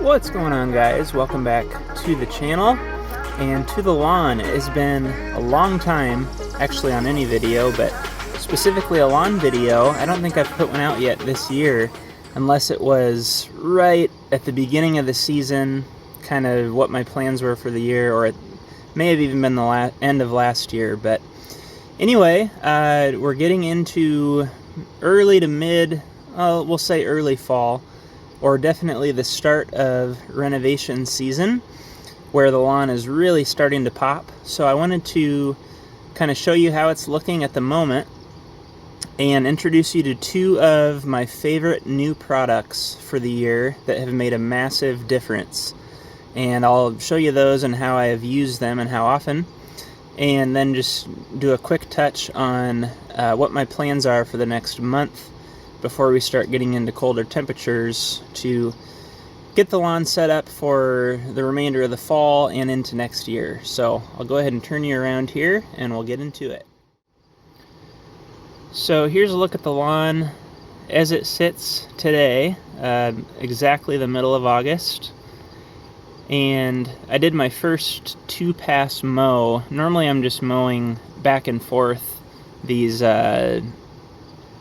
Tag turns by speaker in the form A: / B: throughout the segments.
A: What's going on, guys? Welcome back to the channel and to the lawn. It's been a long time actually on any video, but specifically a lawn video. I don't think I've put one out yet this year, unless it was right at the beginning of the season, kind of what my plans were for the year, or it may have even been the end of last year. But anyway, we're getting into early to mid, we'll say early fall, or definitely the start of renovation season, where the lawn is really starting to pop. So I wanted to kind of show you how it's looking at the moment and introduce you to two of my favorite new products for the year that have made a massive difference. And I'll show you those and how I have used them and how often, and then just do a quick touch on what my plans are for the next month before we start getting into colder temperatures to get the lawn set up for the remainder of the fall and into next year. So I'll go ahead and turn you around here and we'll get into it. So here's a look at the lawn as it sits today, exactly the middle of August. And I did my first 2-pass mow. Normally I'm just mowing back and forth these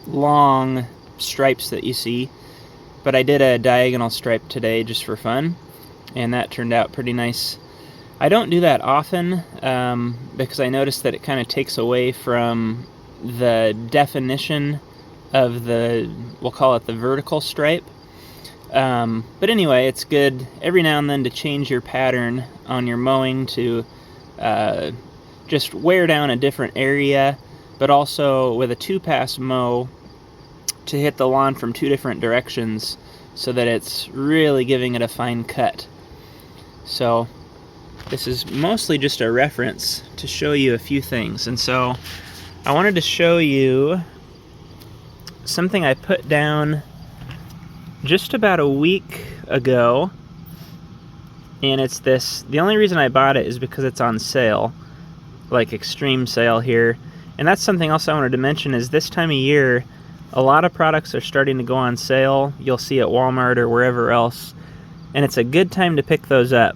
A: long stripes that you see, but I did a diagonal stripe today just for fun, and that turned out pretty nice. I don't do that often because I noticed that it kind of takes away from the definition of the, we'll call it the vertical stripe. But anyway, it's good every now and then to change your pattern on your mowing to just wear down a different area, but also with a 2-pass mow to hit the lawn from 2 different directions so that it's really giving it a fine cut. So this is mostly just a reference to show you a few things. And so I wanted to show you something I put down just about a week ago, and it's this. The only reason I bought it is because it's on sale, like extreme sale here. And that's something else I wanted to mention, is this time of year a lot of products are starting to go on sale. You'll see at Walmart or wherever else, and it's a good time to pick those up.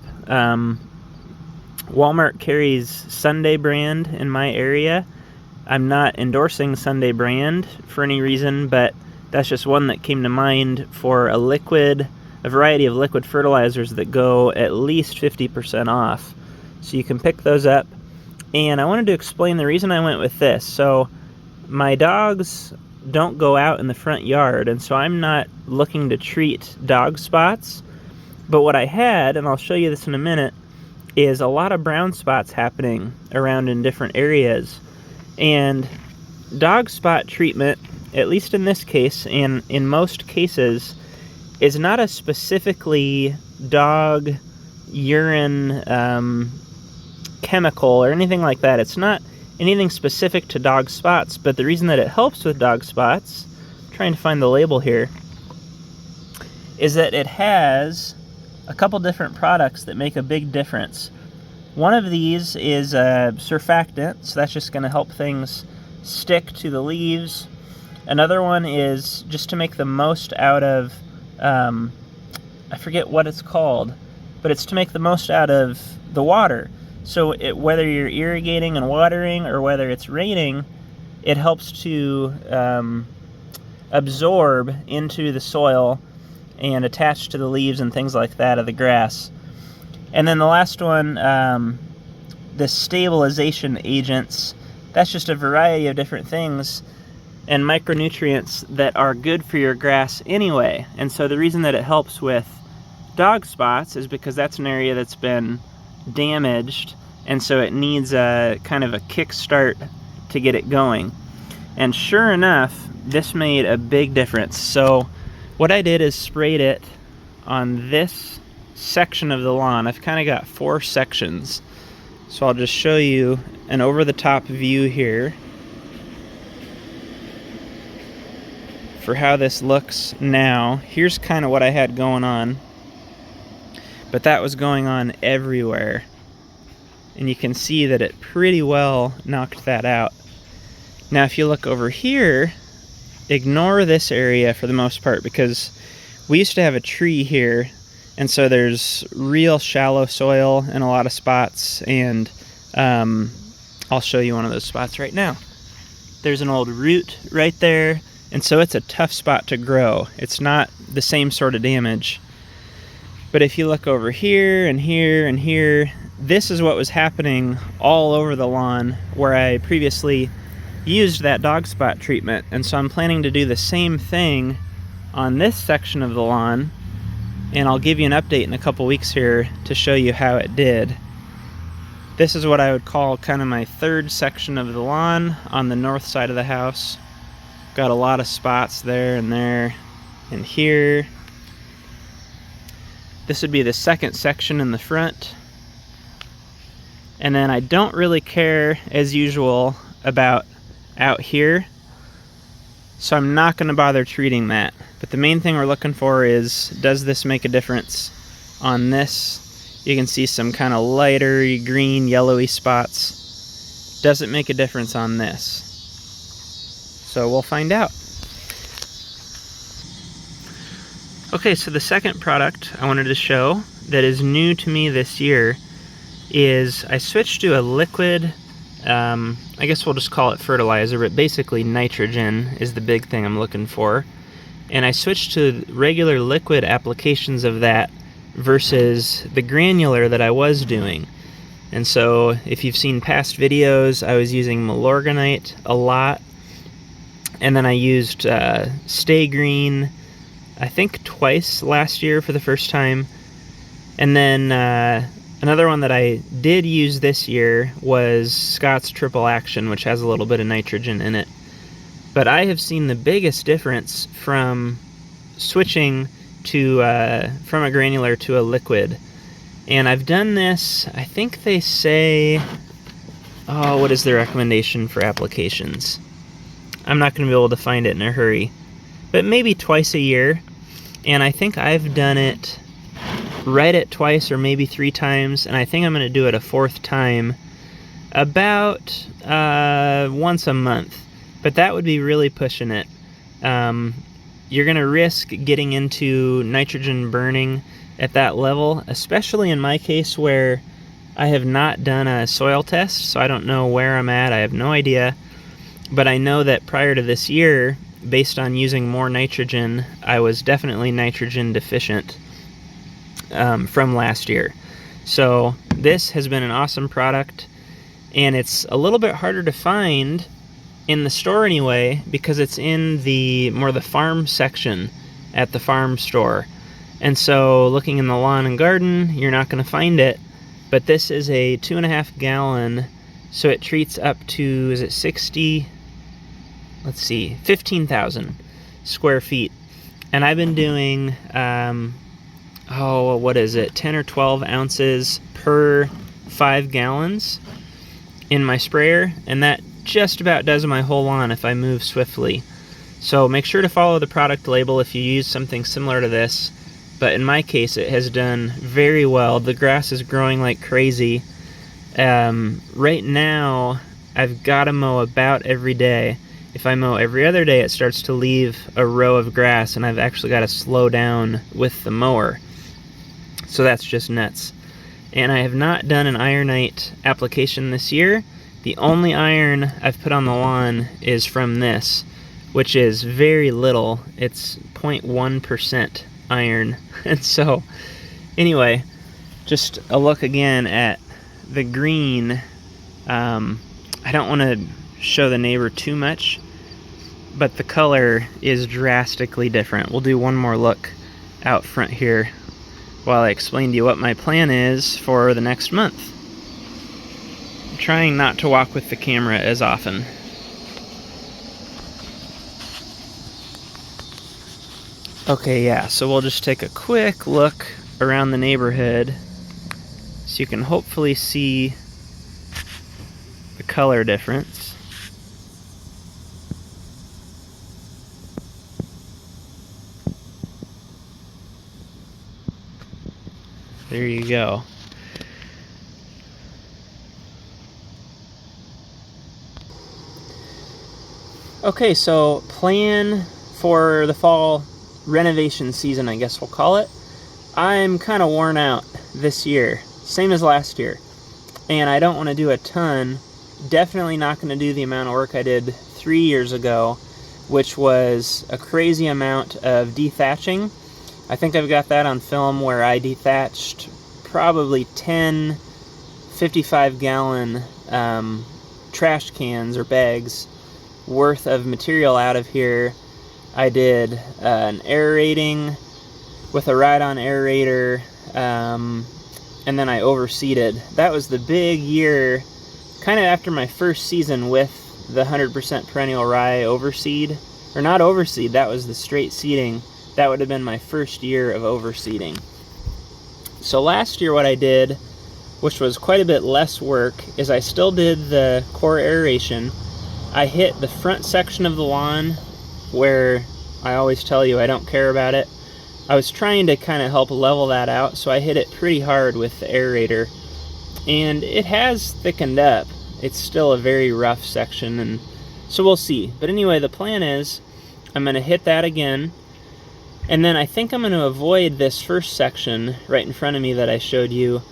A: Walmart carries Sunday brand in my area. I'm not endorsing Sunday brand for any reason, but that's just one that came to mind for a variety of liquid fertilizers that go at least 50% off. So you can pick those up. And I wanted to explain the reason I went with this. So my dogs don't go out in the front yard, and so I'm not looking to treat dog spots. But what I had, and I'll show you this in a minute, is a lot of brown spots happening around in different areas. And dog spot treatment, at least in this case and in most cases, is not a specifically dog urine chemical or anything like that. It's not anything specific to dog spots, but the reason that it helps with dog spots, I'm trying to find the label here, is that it has a couple different products that make a big difference. One of these is a surfactant, so that's just going to help things stick to the leaves. Another one is just to make the most out of, I forget what it's called, but it's to make the most out of the water. So whether you're irrigating and watering or whether it's raining, it helps to absorb into the soil and attach to the leaves and things like that of the grass. And then the last one, the stabilization agents, that's just a variety of different things and micronutrients that are good for your grass anyway. And so the reason that it helps with dog spots is because that's an area that's been damaged, and so it needs a kind of a kickstart to get it going. And sure enough, this made a big difference. So what I did is sprayed it on this section of the lawn. I've kind of got 4 sections, so I'll just show you an over-the-top view here for how this looks now. Here's kind of what I had going on, but that was going on everywhere, and you can see that it pretty well knocked that out. Now if you look over here, ignore this area for the most part, because we used to have a tree here And so there's real shallow soil in a lot of spots, and I'll show you one of those spots right now. There's an old root right there, and so it's a tough spot to grow. It's not the same sort of damage. But if you look over here and here and here, this is what was happening all over the lawn where I previously used that dog spot treatment. And so I'm planning to do the same thing on this section of the lawn, and I'll give you an update in a couple weeks here to show you how it did. This is what I would call kind of my third section of the lawn on the north side of the house. Got a lot of spots there and here. This would be the second section in the front. And then I don't really care, as usual, about out here, so I'm not going to bother treating that. But the main thing we're looking for is, does this make a difference on this? You can see some kind of lighter green, yellowy spots. Does it make a difference on this? So we'll find out. Okay, so the second product I wanted to show that is new to me this year is I switched to a liquid, I guess we'll just call it fertilizer, but basically nitrogen is the big thing I'm looking for. And I switched to regular liquid applications of that versus the granular that I was doing. And so if you've seen past videos, I was using Milorganite a lot, and then I used Stay Green, I think twice last year for the first time. And then another one that I did use this year was Scott's Triple Action, which has a little bit of nitrogen in it. But I have seen the biggest difference from switching to from a granular to a liquid. And I've done this, I think they say, oh, what is the recommendation for applications? I'm not going to be able to find it in a hurry, but maybe twice a year. And I think I've done it right at twice or maybe 3 times, and I think I'm going to do it a 4th time about once a month. But that would be really pushing it. You're going to risk getting into nitrogen burning at that level, especially in my case where I have not done a soil test, so I don't know where I'm at. I have no idea. But I know that prior to this year, based on using more nitrogen, I was definitely nitrogen deficient from last year. So this has been an awesome product, and it's a little bit harder to find in the store anyway, because it's in the more the farm section at the farm store. And so looking in the lawn and garden, you're not going to find it. But this is a 2.5 gallon, so it treats up to, is it 60? Let's see, 15,000 square feet. And I've been doing, what is it, 10 or 12 ounces per 5 gallons in my sprayer, and that just about does my whole lawn if I move swiftly. So make sure to follow the product label if you use something similar to this, but in my case it has done very well. The grass is growing like crazy. Right now I've got to mow about every day. If I mow every other day, it starts to leave a row of grass, and I've actually got to slow down with the mower. So that's just nuts. And I have not done an ironite application this year. The only iron I've put on the lawn is from this, which is very little. It's 0.1% iron. And so, anyway, just a look again at the green. I don't want to show the neighbor too much, but the color is drastically different. We'll do one more look out front here while I explain to you what my plan is for the next month. I'm trying not to walk with the camera as often. Okay, yeah, so we'll just take a quick look around the neighborhood so you can hopefully see the color difference. There you go. Okay, so plan for the fall renovation season, I guess we'll call it. I'm kind of worn out this year, same as last year, and I don't want to do a ton. Definitely not going to do the amount of work I did 3 years ago, which was a crazy amount of dethatching. I think I've got that on film where I dethatched probably 10 55-gallon trash cans or bags worth of material out of here. I did an aerating with a ride-on aerator, and then I overseeded. That was the big year, kind of after my first season with the 100% perennial rye overseed. Or not overseed, that was the straight seeding. That would have been my first year of overseeding. So last year what I did, which was quite a bit less work, is I still did the core aeration. I hit the front section of the lawn where I always tell you I don't care about it. I was trying to kind of help level that out, so I hit it pretty hard with the aerator. And it has thickened up. It's still a very rough section, and so we'll see. But anyway, the plan is I'm going to hit that again, and then I think I'm going to avoid this first section right in front of me that I showed you,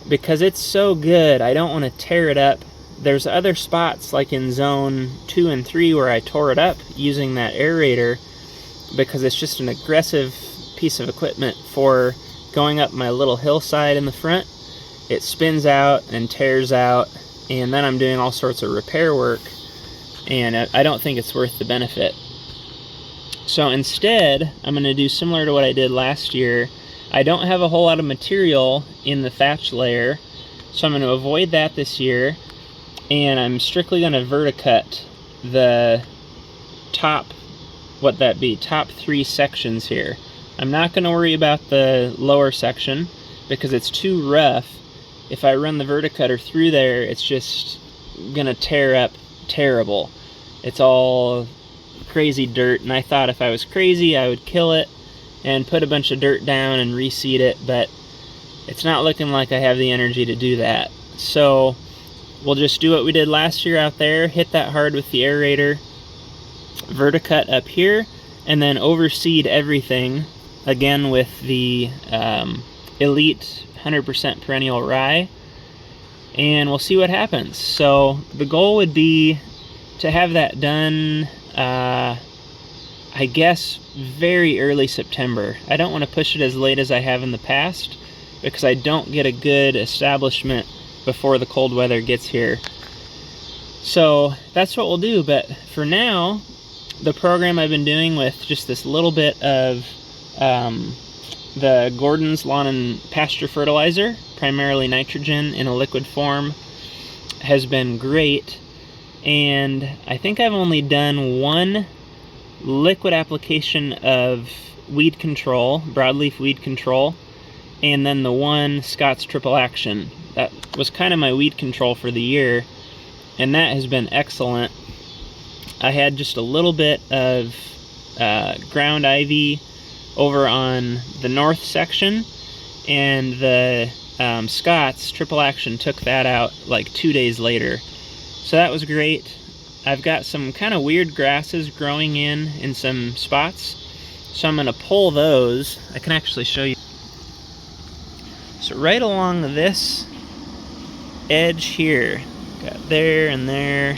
A: because it's so good. I don't want to tear it up. There's other spots like in zone 2 and 3 where I tore it up using that aerator, because it's just an aggressive piece of equipment for going up my little hillside in the front. It spins out and tears out, and then I'm doing all sorts of repair work, and I don't think it's worth the benefit. So instead, I'm going to do similar to what I did last year. I don't have a whole lot of material in the thatch layer, so I'm going to avoid that this year, and I'm strictly going to verticut the top, top 3 sections here. I'm not going to worry about the lower section because it's too rough. If I run the verticutter through there, it's just going to tear up terrible. It's all crazy dirt, and I thought if I was crazy I would kill it and put a bunch of dirt down and reseed it, but it's not looking like I have the energy to do that. So we'll just do what we did last year out there, hit that hard with the aerator, verticut up here, and then overseed everything again with the Elite 100% perennial rye, and we'll see what happens. So the goal would be to have that done, I guess, very early September. I don't want to push it as late as I have in the past because I don't get a good establishment before the cold weather gets here. So that's what we'll do, but for now, the program I've been doing with just this little bit of the Gordon's Lawn and Pasture Fertilizer, primarily nitrogen in a liquid form, has been great. And I think I've only done one liquid application of weed control, broadleaf weed control, and then the one Scott's Triple Action. That was kind of my weed control for the year, and that has been excellent. I had just a little bit of ground ivy over on the north section, and the Scott's Triple Action took that out like 2 days later. So that was great. I've got some kind of weird grasses growing in some spots, so I'm going to pull those. I can actually show you. So right along this edge here, got there and there.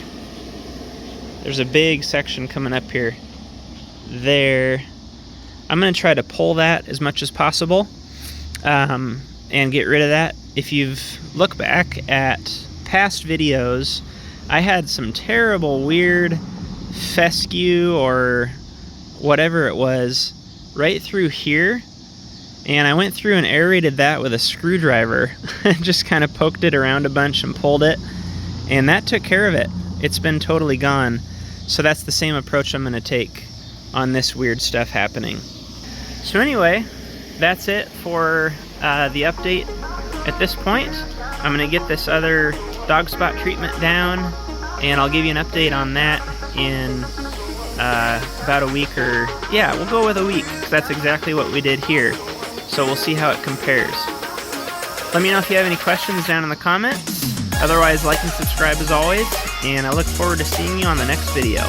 A: There's a big section coming up here. There. I'm going to try to pull that as much as possible and get rid of that. If you've looked back at past videos, I had some terrible weird fescue or whatever it was right through here, and I went through and aerated that with a screwdriver. Just kind of poked it around a bunch and pulled it, and that took care of it. It's been totally gone. So that's the same approach I'm going to take on this weird stuff happening. So anyway, that's it for the update at this point. I'm going to get this other dog spot treatment down, and I'll give you an update on that in about a week, or yeah, we'll go with a week, because that's exactly what we did here. So we'll see how it compares. Let me know if you have any questions down in the comments. Otherwise, like and subscribe as always, and I look forward to seeing you on the next video.